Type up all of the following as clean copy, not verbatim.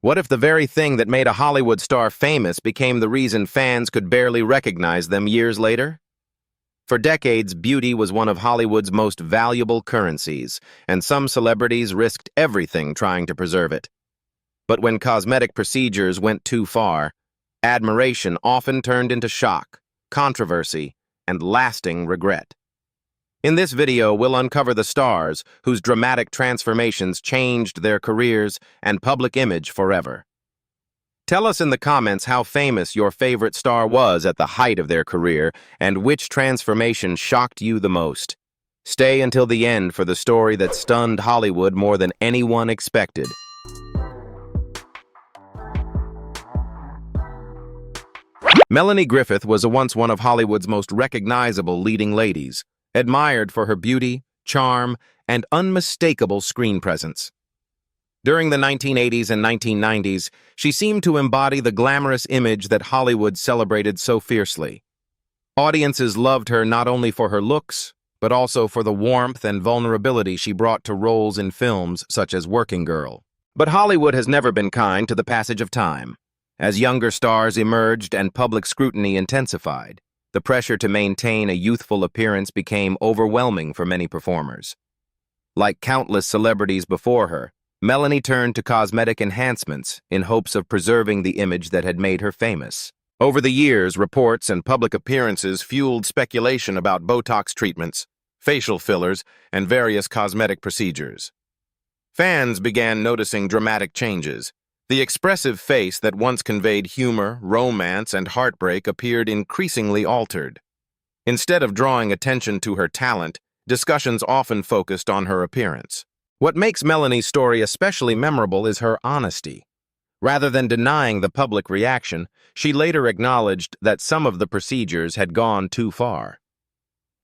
What if the very thing that made a Hollywood star famous became the reason fans could barely recognize them years later? For decades, beauty was one of Hollywood's most valuable currencies, and some celebrities risked everything trying to preserve it. But when cosmetic procedures went too far, admiration often turned into shock, controversy, and lasting regret. In this video, we'll uncover the stars whose dramatic transformations changed their careers and public image forever. Tell us in the comments how famous your favorite star was at the height of their career and which transformation shocked you the most. Stay until the end for the story that stunned Hollywood more than anyone expected. Melanie Griffith was once one of Hollywood's most recognizable leading ladies, admired for her beauty, charm, and unmistakable screen presence. During the 1980s and 1990s, she seemed to embody the glamorous image that Hollywood celebrated so fiercely. Audiences loved her not only for her looks, but also for the warmth and vulnerability she brought to roles in films such as Working Girl. But Hollywood has never been kind to the passage of time. As younger stars emerged and public scrutiny intensified, the pressure to maintain a youthful appearance became overwhelming for many performers. Like countless celebrities before her, Melanie turned to cosmetic enhancements in hopes of preserving the image that had made her famous. Over the years, reports and public appearances fueled speculation about Botox treatments, facial fillers, and various cosmetic procedures. Fans began noticing dramatic changes. The expressive face that once conveyed humor, romance, and heartbreak appeared increasingly altered. Instead of drawing attention to her talent, discussions often focused on her appearance. What makes Melanie's story especially memorable is her honesty. Rather than denying the public reaction, she later acknowledged that some of the procedures had gone too far.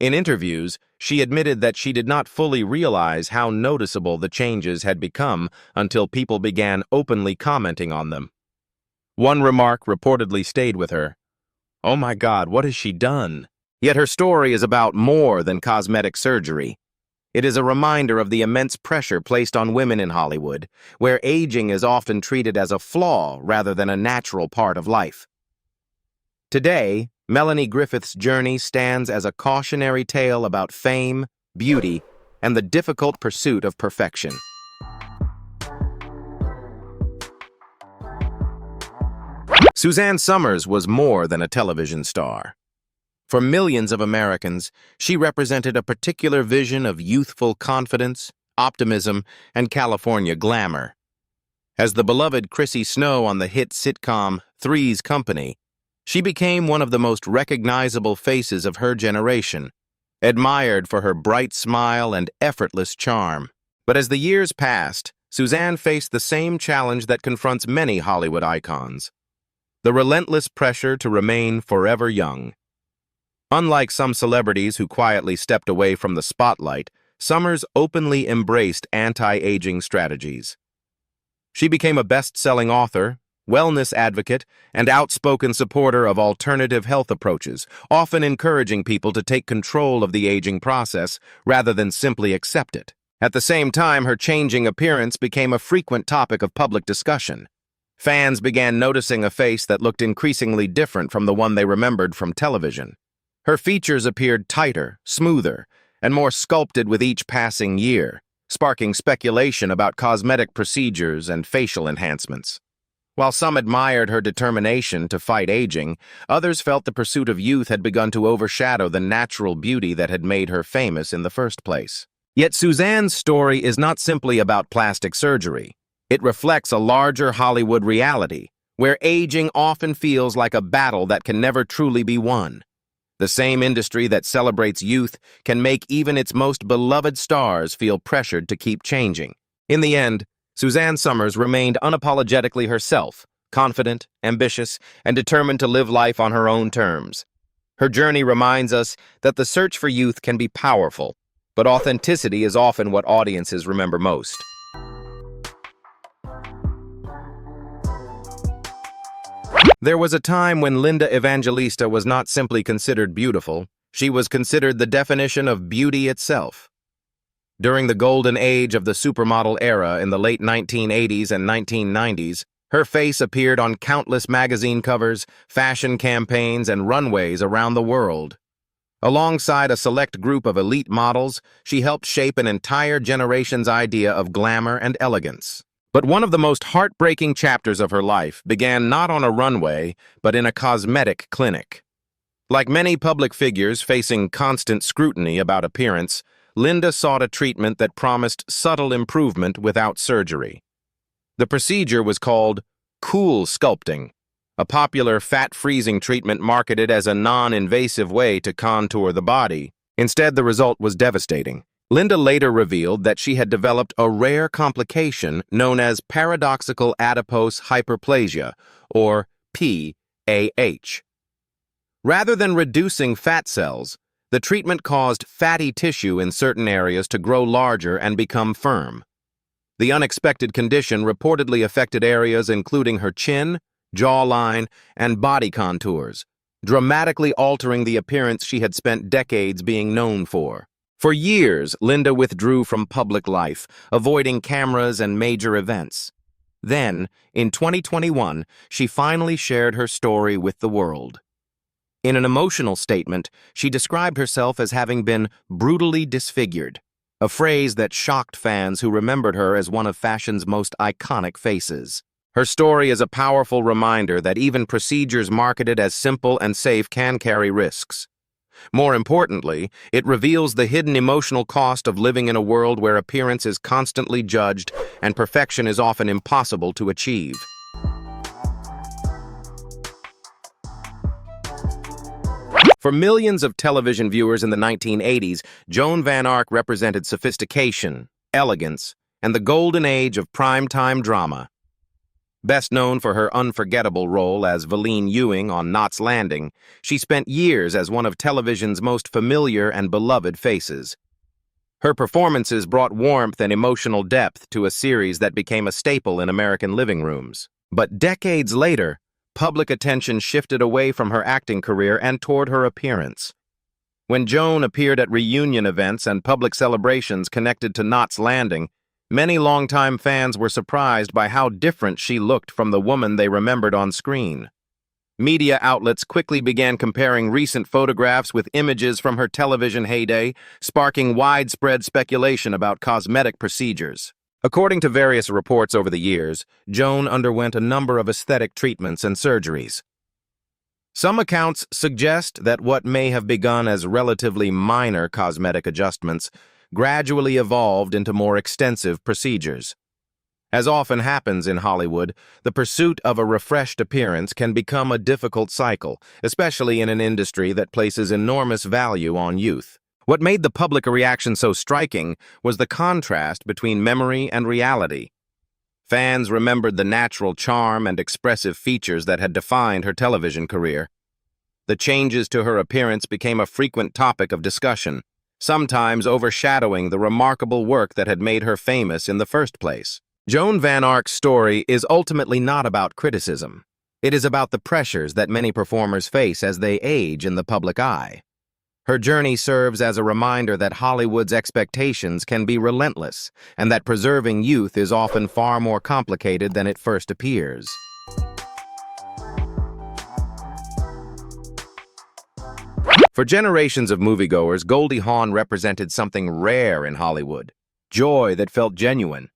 In interviews, she admitted that she did not fully realize how noticeable the changes had become until people began openly commenting on them. One remark reportedly stayed with her. "Oh my God, what has she done?" Yet her story is about more than cosmetic surgery. It is a reminder of the immense pressure placed on women in Hollywood, where aging is often treated as a flaw rather than a natural part of life. Today, Melanie Griffith's journey stands as a cautionary tale about fame, beauty, and the difficult pursuit of perfection. Suzanne Somers was more than a television star. For millions of Americans, she represented a particular vision of youthful confidence, optimism, and California glamour. As the beloved Chrissy Snow on the hit sitcom Three's Company, she became one of the most recognizable faces of her generation, admired for her bright smile and effortless charm. But as the years passed, Suzanne faced the same challenge that confronts many Hollywood icons: the relentless pressure to remain forever young. Unlike some celebrities who quietly stepped away from the spotlight, Somers openly embraced anti-aging strategies. She became a best-selling author, wellness advocate, and outspoken supporter of alternative health approaches, often encouraging people to take control of the aging process rather than simply accept it. At the same time, her changing appearance became a frequent topic of public discussion. Fans began noticing a face that looked increasingly different from the one they remembered from television. Her features appeared tighter, smoother, and more sculpted with each passing year, sparking speculation about cosmetic procedures and facial enhancements. While some admired her determination to fight aging, others felt the pursuit of youth had begun to overshadow the natural beauty that had made her famous in the first place. Yet Suzanne's story is not simply about plastic surgery. It reflects a larger Hollywood reality, where aging often feels like a battle that can never truly be won. The same industry that celebrates youth can make even its most beloved stars feel pressured to keep changing. In the end, Suzanne Somers remained unapologetically herself, confident, ambitious, and determined to live life on her own terms. Her journey reminds us that the search for youth can be powerful, but authenticity is often what audiences remember most. There was a time when Linda Evangelista was not simply considered beautiful, she was considered the definition of beauty itself. During the golden age of the supermodel era in the late 1980s and 1990s, Her face appeared on countless magazine covers, fashion campaigns, and runways around the world. Alongside a select group of elite models, she helped shape an entire generation's idea of glamour and elegance. But one of the most heartbreaking chapters of her life began not on a runway, but in a cosmetic clinic. Like many public figures facing constant scrutiny about appearance, Linda sought a treatment that promised subtle improvement without surgery. The procedure was called cool sculpting, a popular fat-freezing treatment marketed as a non-invasive way to contour the body. Instead, the result was devastating. Linda later revealed that she had developed a rare complication known as paradoxical adipose hyperplasia, or PAH. Rather than reducing fat cells, the treatment caused fatty tissue in certain areas to grow larger and become firm. The unexpected condition reportedly affected areas including her chin, jawline, and body contours, dramatically altering the appearance she had spent decades being known for. For years, Linda withdrew from public life, avoiding cameras and major events. Then, in 2021, she finally shared her story with the world. In an emotional statement, she described herself as having been brutally disfigured, a phrase that shocked fans who remembered her as one of fashion's most iconic faces. Her story is a powerful reminder that even procedures marketed as simple and safe can carry risks. More importantly, it reveals the hidden emotional cost of living in a world where appearance is constantly judged and perfection is often impossible to achieve. For millions of television viewers in the 1980s, Joan Van Ark represented sophistication, elegance, and the golden age of primetime drama. Best known for her unforgettable role as Valene Ewing on Knots Landing, she spent years as one of television's most familiar and beloved faces. Her performances brought warmth and emotional depth to a series that became a staple in American living rooms. But decades later, public attention shifted away from her acting career and toward her appearance. When Joan appeared at reunion events and public celebrations connected to Knots Landing, many longtime fans were surprised by how different she looked from the woman they remembered on screen. Media outlets quickly began comparing recent photographs with images from her television heyday, sparking widespread speculation about cosmetic procedures. According to various reports over the years, Joan underwent a number of aesthetic treatments and surgeries. Some accounts suggest that what may have begun as relatively minor cosmetic adjustments gradually evolved into more extensive procedures. As often happens in Hollywood, the pursuit of a refreshed appearance can become a difficult cycle, especially in an industry that places enormous value on youth. What made the public reaction so striking was the contrast between memory and reality. Fans remembered the natural charm and expressive features that had defined her television career. The changes to her appearance became a frequent topic of discussion, sometimes overshadowing the remarkable work that had made her famous in the first place. Joan Van Ark's story is ultimately not about criticism. It is about the pressures that many performers face as they age in the public eye. Her journey serves as a reminder that Hollywood's expectations can be relentless, and that preserving youth is often far more complicated than it first appears. For generations of moviegoers, Goldie Hawn represented something rare in Hollywood, joy that felt genuine.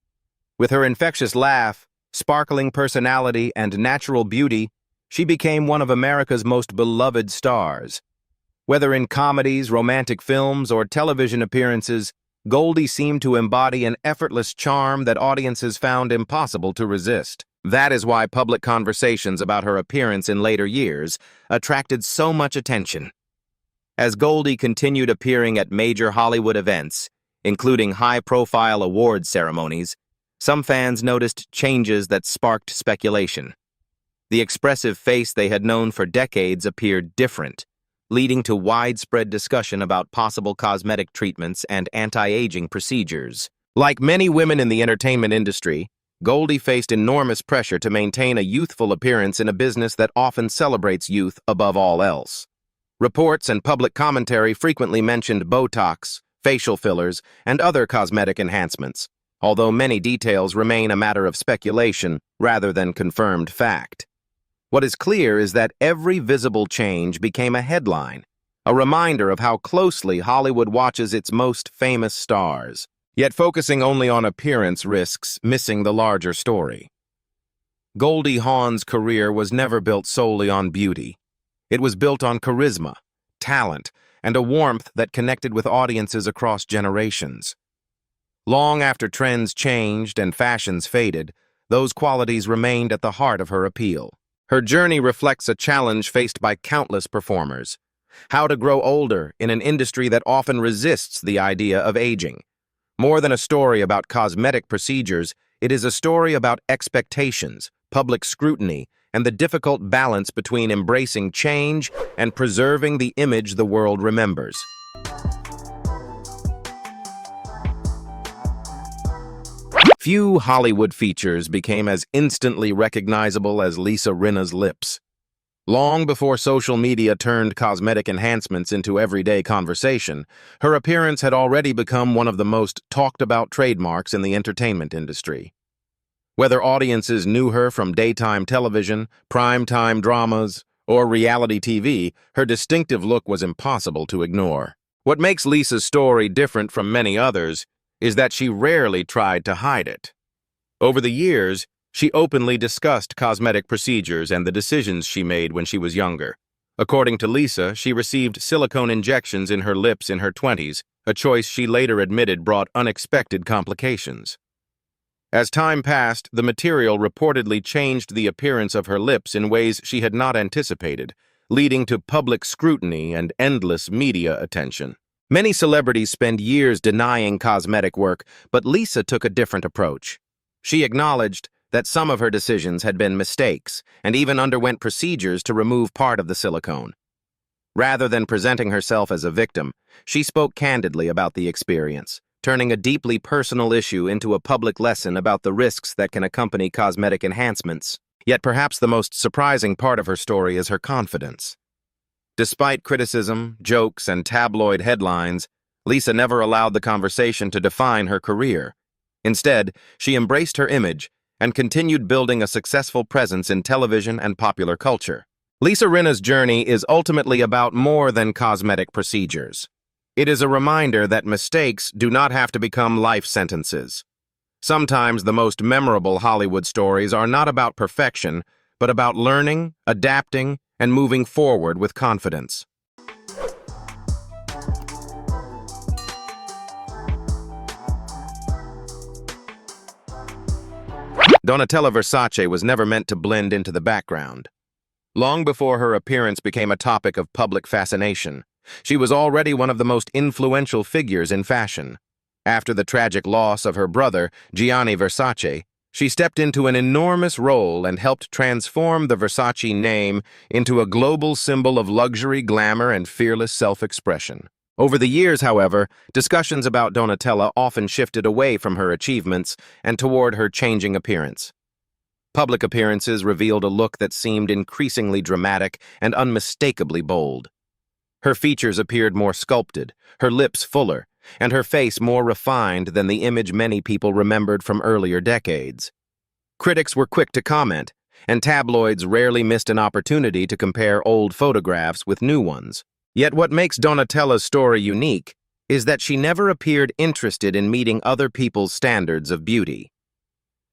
With her infectious laugh, sparkling personality, and natural beauty, she became one of America's most beloved stars. Whether in comedies, romantic films, or television appearances, Goldie seemed to embody an effortless charm that audiences found impossible to resist. That is why public conversations about her appearance in later years attracted so much attention. As Goldie continued appearing at major Hollywood events, including high-profile award ceremonies, some fans noticed changes that sparked speculation. The expressive face they had known for decades appeared different, leading to widespread discussion about possible cosmetic treatments and anti-aging procedures. Like many women in the entertainment industry, Goldie faced enormous pressure to maintain a youthful appearance in a business that often celebrates youth above all else. Reports and public commentary frequently mentioned Botox, facial fillers, and other cosmetic enhancements, although many details remain a matter of speculation rather than confirmed fact. What is clear is that every visible change became a headline, a reminder of how closely Hollywood watches its most famous stars. Yet focusing only on appearance risks missing the larger story. Goldie Hawn's career was never built solely on beauty. It was built on charisma, talent, and a warmth that connected with audiences across generations. Long after trends changed and fashions faded, those qualities remained at the heart of her appeal. Her journey reflects a challenge faced by countless performers: how to grow older in an industry that often resists the idea of aging. More than a story about cosmetic procedures, it is a story about expectations, public scrutiny, and the difficult balance between embracing change and preserving the image the world remembers. Few Hollywood features became as instantly recognizable as Lisa Rinna's lips. Long before social media turned cosmetic enhancements into everyday conversation, her appearance had already become one of the most talked-about trademarks in the entertainment industry. Whether audiences knew her from daytime television, primetime dramas, or reality TV, her distinctive look was impossible to ignore. What makes Lisa's story different from many others is that she rarely tried to hide it. Over the years, she openly discussed cosmetic procedures and the decisions she made when she was younger. According to Lisa, she received silicone injections in her lips in her 20s, a choice she later admitted brought unexpected complications. As time passed, the material reportedly changed the appearance of her lips in ways she had not anticipated, leading to public scrutiny and endless media attention. Many celebrities spend years denying cosmetic work, but Lisa took a different approach. She acknowledged that some of her decisions had been mistakes, and even underwent procedures to remove part of the silicone. Rather than presenting herself as a victim, she spoke candidly about the experience, turning a deeply personal issue into a public lesson about the risks that can accompany cosmetic enhancements. Yet perhaps the most surprising part of her story is her confidence. Despite criticism, jokes, and tabloid headlines, Lisa never allowed the conversation to define her career. Instead, she embraced her image and continued building a successful presence in television and popular culture. Lisa Rinna's journey is ultimately about more than cosmetic procedures. It is a reminder that mistakes do not have to become life sentences. Sometimes the most memorable Hollywood stories are not about perfection, but about learning, adapting, and moving forward with confidence. Donatella Versace was never meant to blend into the background. Long before her appearance became a topic of public fascination, she was already one of the most influential figures in fashion. After the tragic loss of her brother, Gianni Versace, she stepped into an enormous role and helped transform the Versace name into a global symbol of luxury, glamour, and fearless self-expression. Over the years, however, discussions about Donatella often shifted away from her achievements and toward her changing appearance. Public appearances revealed a look that seemed increasingly dramatic and unmistakably bold. Her features appeared more sculpted, her lips fuller, and her face more refined than the image many people remembered from earlier decades. Critics were quick to comment, and tabloids rarely missed an opportunity to compare old photographs with new ones. Yet what makes Donatella's story unique is that she never appeared interested in meeting other people's standards of beauty.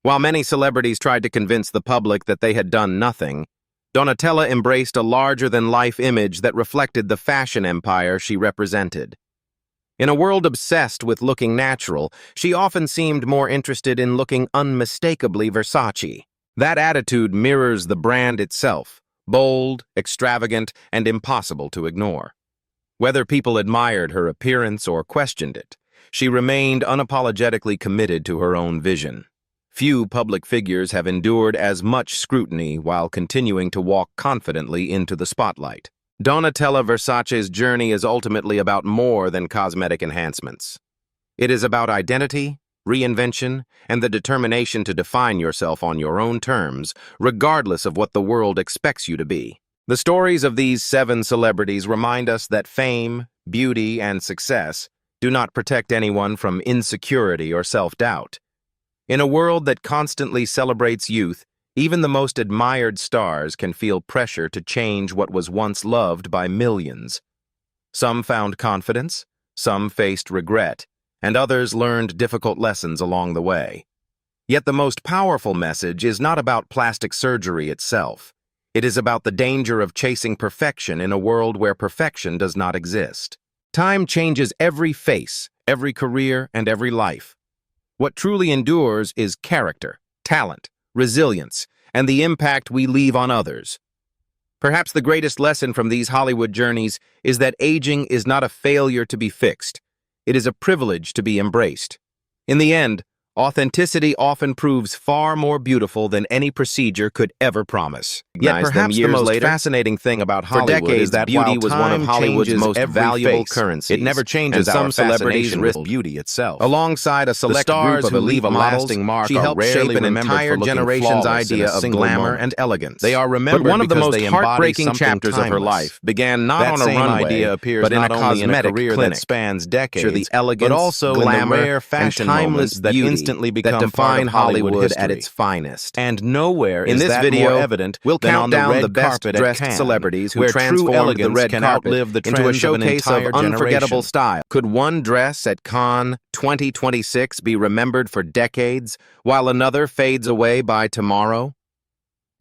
While many celebrities tried to convince the public that they had done nothing, Donatella embraced a larger-than-life image that reflected the fashion empire she represented. In a world obsessed with looking natural, she often seemed more interested in looking unmistakably Versace. That attitude mirrors the brand itself, bold, extravagant, and impossible to ignore. Whether people admired her appearance or questioned it, she remained unapologetically committed to her own vision. Few public figures have endured as much scrutiny while continuing to walk confidently into the spotlight. Donatella Versace's journey is ultimately about more than cosmetic enhancements. It is about identity, reinvention, and the determination to define yourself on your own terms, regardless of what the world expects you to be. The stories of these 7 celebrities remind us that fame, beauty, and success do not protect anyone from insecurity or self-doubt. In a world that constantly celebrates youth, even the most admired stars can feel pressure to change what was once loved by millions. Some found confidence, some faced regret, and others learned difficult lessons along the way. Yet the most powerful message is not about plastic surgery itself. It is about the danger of chasing perfection in a world where perfection does not exist. Time changes every face, every career, and every life. What truly endures is character, talent, resilience, and the impact we leave on others. Perhaps the greatest lesson from these Hollywood journeys is that aging is not a failure to be fixed. It is a privilege to be embraced. In the end, authenticity often proves far more beautiful than any procedure could ever promise. Yet perhaps the most fascinating thing about Hollywood is that beauty was one of Hollywood's most valuable currencies. It never changes. And some celebrities risk beauty itself. Alongside a select group of elite models, she helped shape an entire generation's idea of glamour and elegance. They are remembered. But one of the most heartbreaking chapters of her life began not on a runway, but in a cosmetic clinic that spans decades. The elegance, but also glamour, in the rare fashion timeless beauty that define Hollywood at its finest. And nowhere in this video evident we'll count down the best dressed celebrities who transformed the red carpet into a showcase of unforgettable style. Could one dress at Cannes 2026 be remembered for decades, while another fades away by tomorrow?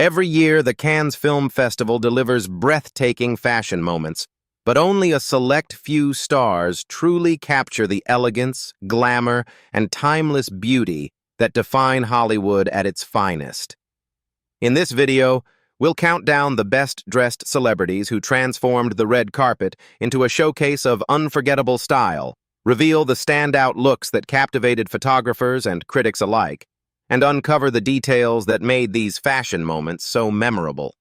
Every year, the Cannes Film Festival delivers breathtaking fashion moments, but only a select few stars truly capture the elegance, glamour, and timeless beauty that define Hollywood at its finest. In this video, we'll count down the best-dressed celebrities who transformed the red carpet into a showcase of unforgettable style, reveal the standout looks that captivated photographers and critics alike, and uncover the details that made these fashion moments so memorable.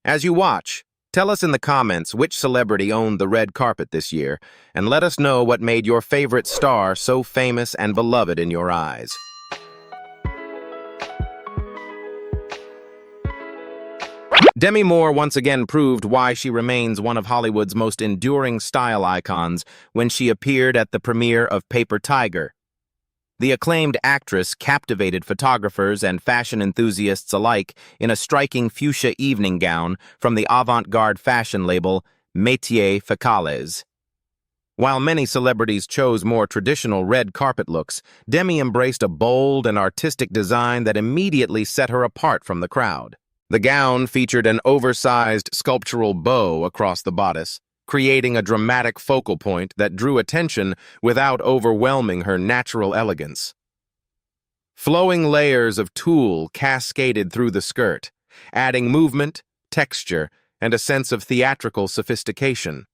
As you watch, tell us in the comments which celebrity owned the red carpet this year, and let us know what made your favorite star so famous and beloved in your eyes. Demi Moore once again proved why she remains one of Hollywood's most enduring style icons when she appeared at the premiere of Paper Tiger. The acclaimed actress captivated photographers and fashion enthusiasts alike in a striking fuchsia evening gown from the avant-garde fashion label Métiers Focales. While many celebrities chose more traditional red carpet looks, Demi embraced a bold and artistic design that immediately set her apart from the crowd. The gown featured an oversized sculptural bow across the bodice, creating a dramatic focal point that drew attention without overwhelming her natural elegance. Flowing layers of tulle cascaded through the skirt, adding movement, texture, and a sense of theatrical sophistication.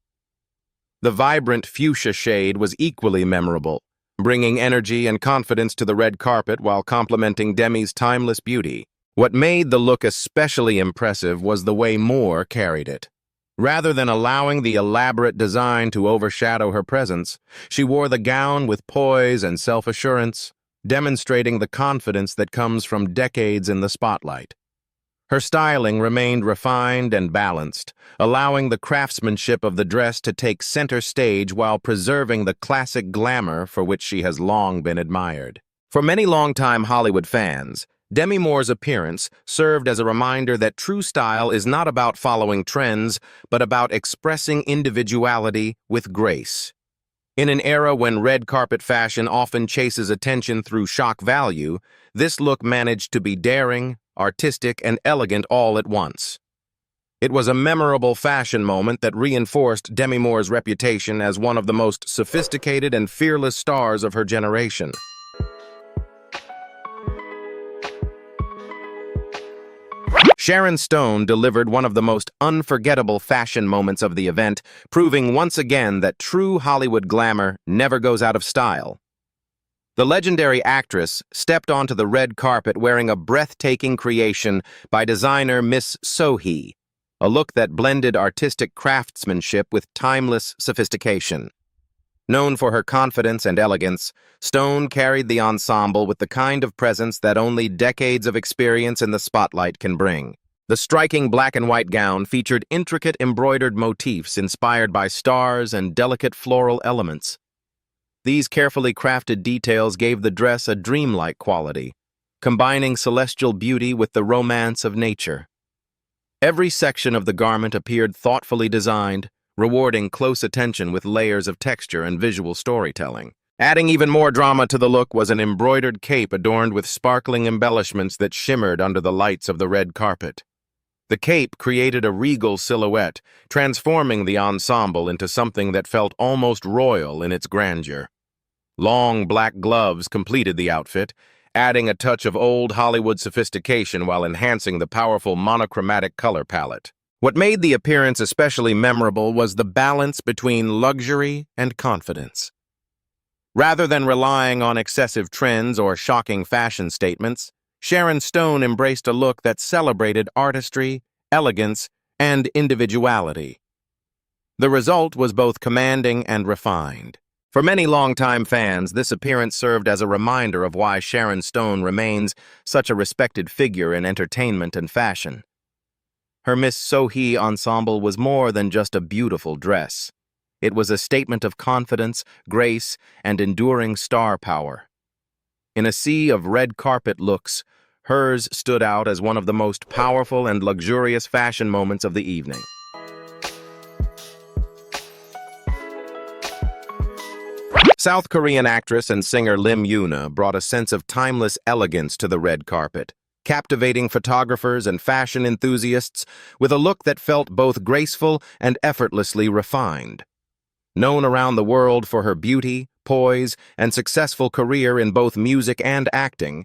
The vibrant fuchsia shade was equally memorable, bringing energy and confidence to the red carpet while complementing Demi's timeless beauty. What made the look especially impressive was the way Moore carried it. Rather than allowing the elaborate design to overshadow her presence, she wore the gown with poise and self-assurance, demonstrating the confidence that comes from decades in the spotlight. Her styling remained refined and balanced, allowing the craftsmanship of the dress to take center stage while preserving the classic glamour for which she has long been admired. For many longtime Hollywood fans, Demi Moore's appearance served as a reminder that true style is not about following trends, but about expressing individuality with grace. In an era when red carpet fashion often chases attention through shock value, this look managed to be daring, artistic, and elegant all at once. It was a memorable fashion moment that reinforced Demi Moore's reputation as one of the most sophisticated and fearless stars of her generation. Sharon Stone delivered one of the most unforgettable fashion moments of the event, proving once again that true Hollywood glamour never goes out of style. The legendary actress stepped onto the red carpet wearing a breathtaking creation by designer Miss Sohee, a look that blended artistic craftsmanship with timeless sophistication. Known for her confidence and elegance, Stone carried the ensemble with the kind of presence that only decades of experience in the spotlight can bring. The striking black and white gown featured intricate embroidered motifs inspired by stars and delicate floral elements. These carefully crafted details gave the dress a dreamlike quality, combining celestial beauty with the romance of nature. Every section of the garment appeared thoughtfully designed, rewarding close attention with layers of texture and visual storytelling. Adding even more drama to the look was an embroidered cape adorned with sparkling embellishments that shimmered under the lights of the red carpet. The cape created a regal silhouette, transforming the ensemble into something that felt almost royal in its grandeur. Long black gloves completed the outfit, adding a touch of old Hollywood sophistication while enhancing the powerful monochromatic color palette. What made the appearance especially memorable was the balance between luxury and confidence. Rather than relying on excessive trends or shocking fashion statements, Sharon Stone embraced a look that celebrated artistry, elegance, and individuality. The result was both commanding and refined. For many longtime fans, this appearance served as a reminder of why Sharon Stone remains such a respected figure in entertainment and fashion. Her Miss Sohee ensemble was more than just a beautiful dress. It was a statement of confidence, grace, and enduring star power. In a sea of red carpet looks, hers stood out as one of the most powerful and luxurious fashion moments of the evening. South Korean actress and singer Lim Yoona brought a sense of timeless elegance to the red carpet, captivating photographers and fashion enthusiasts with a look that felt both graceful and effortlessly refined. Known around the world for her beauty, poise, and successful career in both music and acting,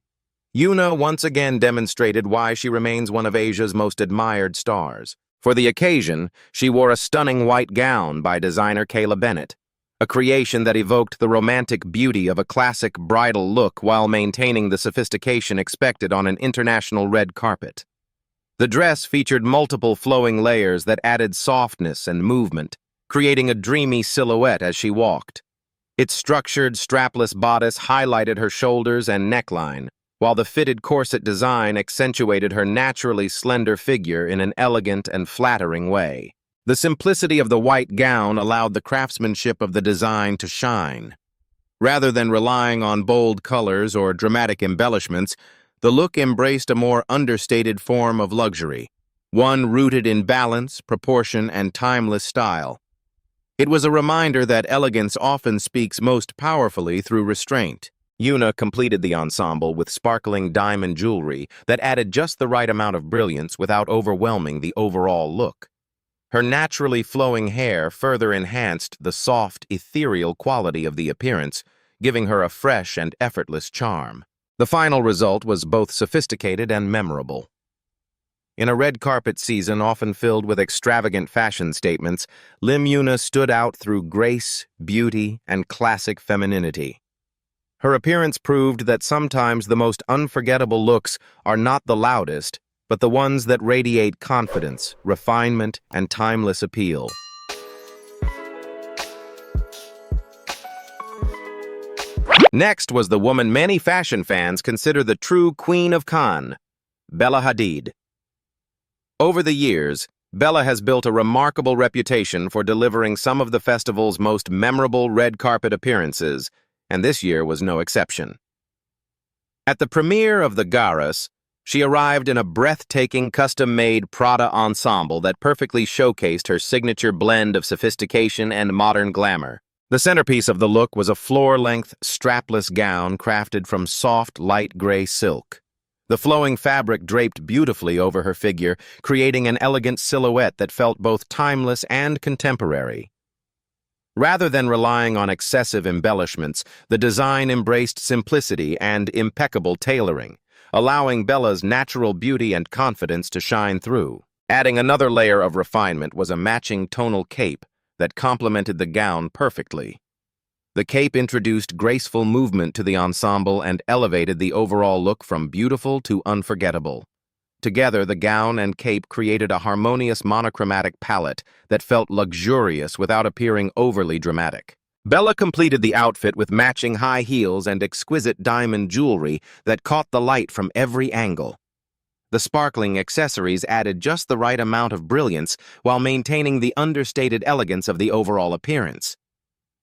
Yoona once again demonstrated why she remains one of Asia's most admired stars. For the occasion, she wore a stunning white gown by designer Kayla Bennett, a creation that evoked the romantic beauty of a classic bridal look while maintaining the sophistication expected on an international red carpet. The dress featured multiple flowing layers that added softness and movement, creating a dreamy silhouette as she walked. Its structured, strapless bodice highlighted her shoulders and neckline, while the fitted corset design accentuated her naturally slender figure in an elegant and flattering way. The simplicity of the white gown allowed the craftsmanship of the design to shine. Rather than relying on bold colors or dramatic embellishments, the look embraced a more understated form of luxury, one rooted in balance, proportion, and timeless style. It was a reminder that elegance often speaks most powerfully through restraint. Yoona completed the ensemble with sparkling diamond jewelry that added just the right amount of brilliance without overwhelming the overall look. Her naturally flowing hair further enhanced the soft, ethereal quality of the appearance, giving her a fresh and effortless charm. The final result was both sophisticated and memorable. In a red carpet season often filled with extravagant fashion statements, Lim Yoona stood out through grace, beauty, and classic femininity. Her appearance proved that sometimes the most unforgettable looks are not the loudest, but the ones that radiate confidence, refinement, and timeless appeal. Next was the woman many fashion fans consider the true queen of Cannes, Bella Hadid. Over the years, Bella has built a remarkable reputation for delivering some of the festival's most memorable red carpet appearances, and this year was no exception. At the premiere of the Garas, she arrived in a breathtaking custom-made Prada ensemble that perfectly showcased her signature blend of sophistication and modern glamour. The centerpiece of the look was a floor-length, strapless gown crafted from soft, light gray silk. The flowing fabric draped beautifully over her figure, creating an elegant silhouette that felt both timeless and contemporary. Rather than relying on excessive embellishments, the design embraced simplicity and impeccable tailoring, allowing Bella's natural beauty and confidence to shine through. Adding another layer of refinement was a matching tonal cape that complemented the gown perfectly. The cape introduced graceful movement to the ensemble and elevated the overall look from beautiful to unforgettable. Together, the gown and cape created a harmonious monochromatic palette that felt luxurious without appearing overly dramatic. Bella completed the outfit with matching high heels and exquisite diamond jewelry that caught the light from every angle. The sparkling accessories added just the right amount of brilliance while maintaining the understated elegance of the overall appearance.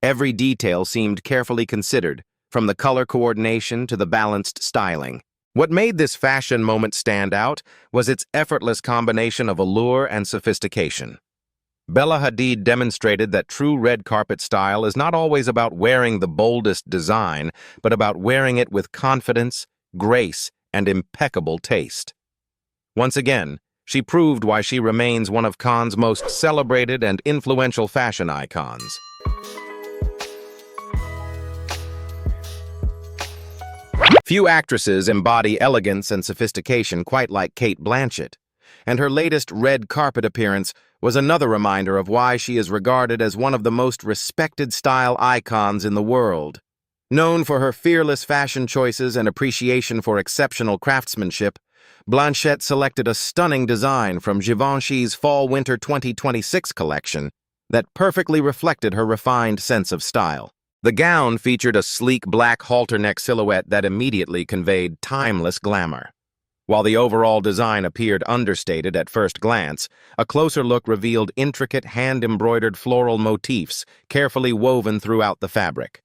Every detail seemed carefully considered, from the color coordination to the balanced styling. What made this fashion moment stand out was its effortless combination of allure and sophistication. Bella Hadid demonstrated that true red carpet style is not always about wearing the boldest design, but about wearing it with confidence, grace, and impeccable taste. Once again, she proved why she remains one of Cannes' most celebrated and influential fashion icons. Few actresses embody elegance and sophistication quite like Cate Blanchett, and her latest red carpet appearance was another reminder of why she is regarded as one of the most respected style icons in the world. Known for her fearless fashion choices and appreciation for exceptional craftsmanship, Blanchett selected a stunning design from Givenchy's Fall-Winter 2026 collection that perfectly reflected her refined sense of style. The gown featured a sleek black halter-neck silhouette that immediately conveyed timeless glamour. While the overall design appeared understated at first glance, a closer look revealed intricate hand-embroidered floral motifs carefully woven throughout the fabric.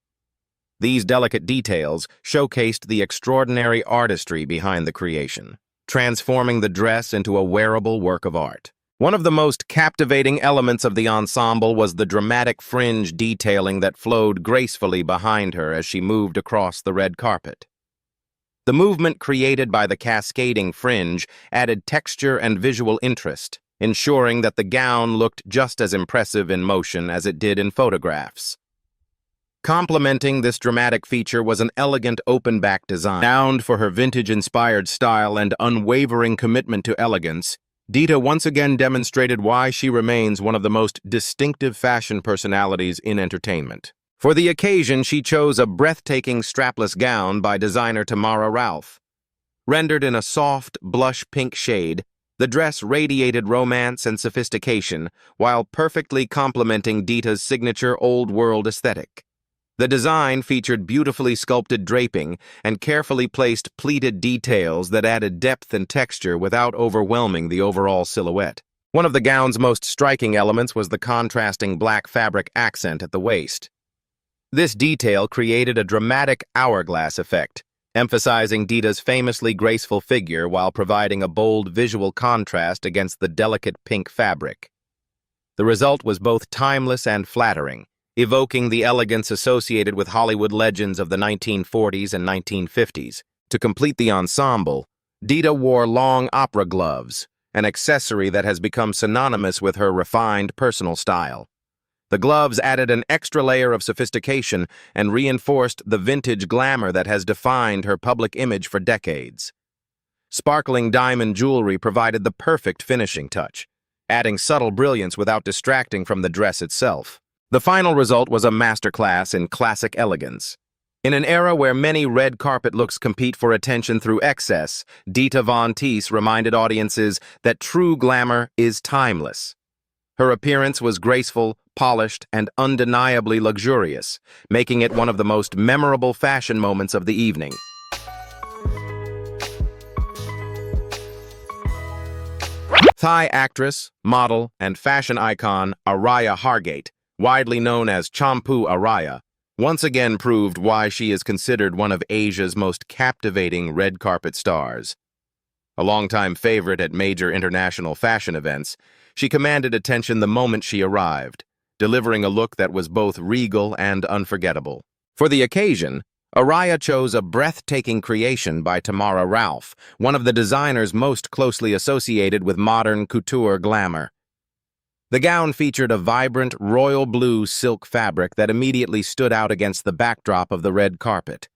These delicate details showcased the extraordinary artistry behind the creation, transforming the dress into a wearable work of art. One of the most captivating elements of the ensemble was the dramatic fringe detailing that flowed gracefully behind her as she moved across the red carpet. The movement created by the cascading fringe added texture and visual interest, ensuring that the gown looked just as impressive in motion as it did in photographs. Complementing this dramatic feature was an elegant open-back design. Renowned for her vintage-inspired style and unwavering commitment to elegance, Dita once again demonstrated why she remains one of the most distinctive fashion personalities in entertainment. For the occasion, she chose a breathtaking strapless gown by designer Tamara Ralph. Rendered in a soft, blush pink shade, the dress radiated romance and sophistication while perfectly complementing Dita's signature old-world aesthetic. The design featured beautifully sculpted draping and carefully placed pleated details that added depth and texture without overwhelming the overall silhouette. One of the gown's most striking elements was the contrasting black fabric accent at the waist. This detail created a dramatic hourglass effect, emphasizing Dita's famously graceful figure while providing a bold visual contrast against the delicate pink fabric. The result was both timeless and flattering, evoking the elegance associated with Hollywood legends of the 1940s and 1950s. To complete the ensemble, Dita wore long opera gloves, an accessory that has become synonymous with her refined personal style. The gloves added an extra layer of sophistication and reinforced the vintage glamour that has defined her public image for decades. Sparkling diamond jewelry provided the perfect finishing touch, adding subtle brilliance without distracting from the dress itself. The final result was a masterclass in classic elegance. In an era where many red carpet looks compete for attention through excess, Dita Von Teese reminded audiences that true glamour is timeless. Her appearance was graceful, polished, and undeniably luxurious, making it one of the most memorable fashion moments of the evening. Thai actress, model, and fashion icon Araya Hargate, widely known as Champu Araya, once again proved why she is considered one of Asia's most captivating red carpet stars. A longtime favorite at major international fashion events, she commanded attention the moment she arrived, delivering a look that was both regal and unforgettable. For the occasion, Araya chose a breathtaking creation by Tamara Ralph, one of the designers most closely associated with modern couture glamour. The gown featured a vibrant royal blue silk fabric that immediately stood out against the backdrop of the red carpet.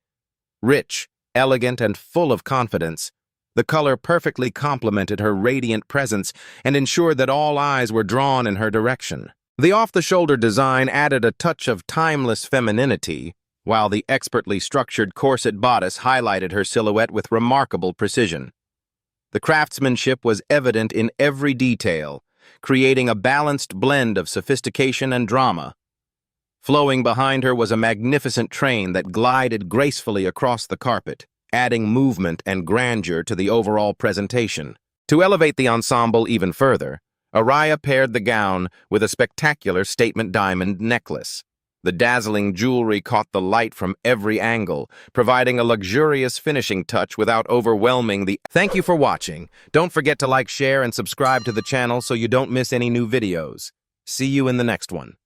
Rich, elegant, and full of confidence, the color perfectly complemented her radiant presence and ensured that all eyes were drawn in her direction. The off-the-shoulder design added a touch of timeless femininity, while the expertly structured corset bodice highlighted her silhouette with remarkable precision. The craftsmanship was evident in every detail, creating a balanced blend of sophistication and drama. Flowing behind her was a magnificent train that glided gracefully across the carpet, adding movement and grandeur to the overall presentation. To elevate the ensemble even further, Araya paired the gown with a spectacular statement diamond necklace. The dazzling jewelry caught the light from every angle, providing a luxurious finishing touch without overwhelming the... Thank you for watching. Don't forget to like, share, and subscribe to the channel so you don't miss any new videos. See you in the next one.